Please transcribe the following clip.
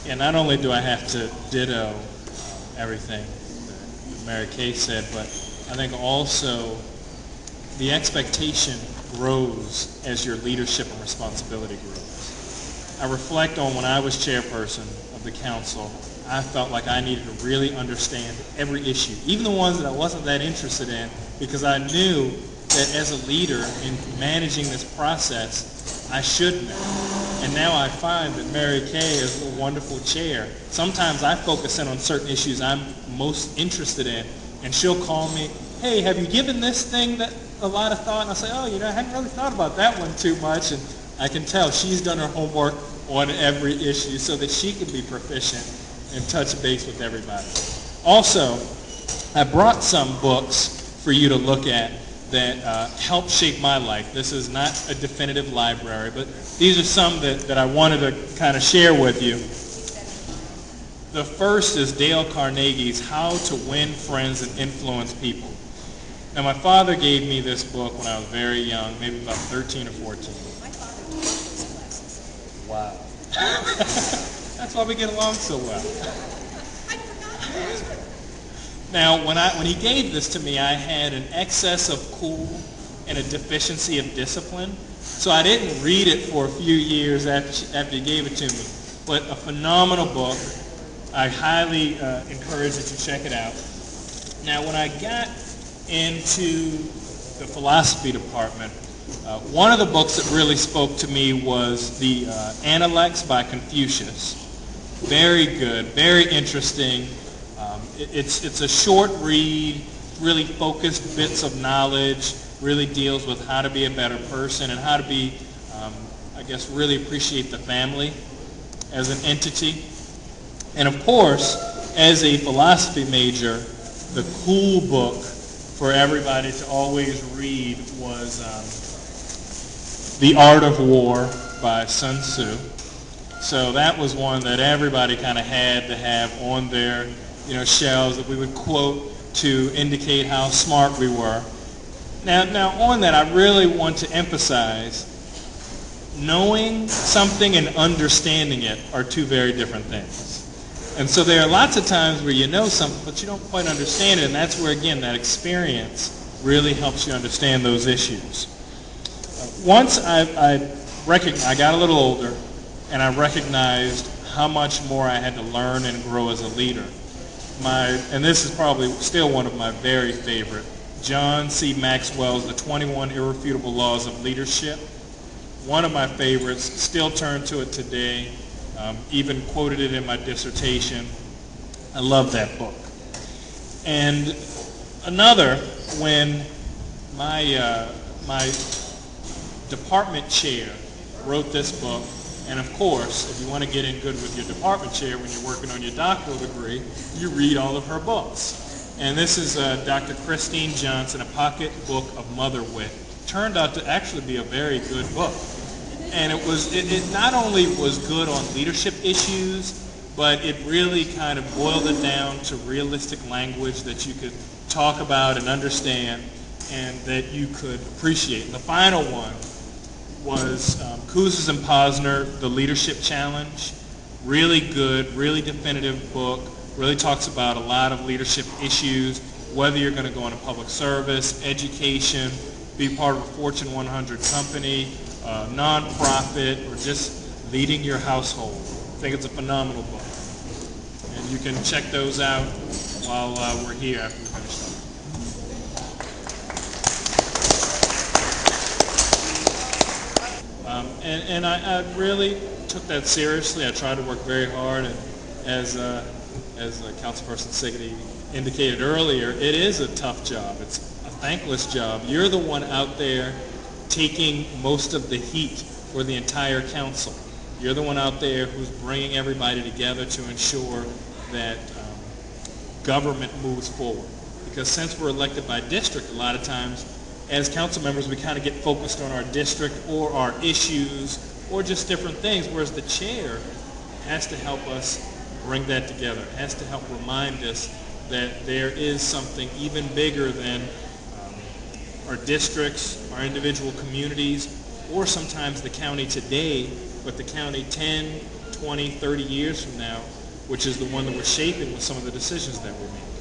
And not only do I have to ditto everything that Mary Kay said, but I think also the expectation grows as your leadership and responsibility grows. I reflect on when I was chairperson of the council, I felt like I needed to really understand every issue, even the ones that I wasn't that interested in, because I knew that as a leader in managing this process, I should know. And now I find that Mary Kay is a wonderful chair. Sometimes I focus in on certain issues I'm most interested in, and she'll call me, hey, have you given this thing that a lot of thought? And I'll say, oh, I hadn't really thought about that one too much. And I can tell she's done her homework on every issue so that she can be proficient and touch base with everybody. Also, I brought some books for you to look at that helped shape my life. This is not a definitive library, but these are some that I wanted to kind of share with you. The first is Dale Carnegie's How to Win Friends and Influence People. Now, my father gave me this book when I was very young, maybe about 13 or 14. My father taught those classes. Wow. That's why we get along so well. I forgot that. Now, when he gave this to me, I had an excess of cool and a deficiency of discipline. So I didn't read it for a few years after he gave it to me. But a phenomenal book. I highly encourage that you check it out. Now, when I got into the philosophy department, one of the books that really spoke to me was the Analects by Confucius. Very good, very interesting. It's a short read, really focused bits of knowledge, really deals with how to be a better person and how to be, I guess, really appreciate the family as an entity. And of course, as a philosophy major, the cool book for everybody to always read was The Art of War by Sun Tzu. So that was one that everybody kind of had to have on their shelves that we would quote to indicate how smart we were. Now on that, I really want to emphasize knowing something and understanding it are two very different things. And so there are lots of times where you know something, but you don't quite understand it, and that's where, again, that experience really helps you understand those issues. Once I got a little older, and I recognized how much more I had to learn and grow as a leader. And this is probably still one of my very favorite, John C. Maxwell's The 21 Irrefutable Laws of Leadership. One of my favorites, still turn to it today, even quoted it in my dissertation. I love that book. And another, when my department chair wrote this book, and of course, if you want to get in good with your department chair when you're working on your doctoral degree, you read all of her books. And this is Dr. Christine Johnson, A Pocket Book of Mother Wit. Turned out to actually be a very good book. And it not only was good on leadership issues, but it really kind of boiled it down to realistic language that you could talk about and understand and that you could appreciate. And the final one was Kouzes and Posner, The Leadership Challenge. Really good, really definitive book. Really talks about a lot of leadership issues, whether you're going to go into public service, education, be part of a Fortune 100 company, nonprofit, or just leading your household. I think it's a phenomenal book. And you can check those out while we're here after we finish up. And I really took that seriously. I tried to work very hard, and as Councilperson Siggety indicated earlier, it is a tough job. It's a thankless job. You're the one out there taking most of the heat for the entire council. You're the one out there who's bringing everybody together to ensure that government moves forward. Because since we're elected by district, a lot of times as council members, we kind of get focused on our district or our issues or just different things, whereas the chair has to help us bring that together, has to help remind us that there is something even bigger than our districts, our individual communities, or sometimes the county today, but the county 10, 20, 30 years from now, which is the one that we're shaping with some of the decisions that we're making.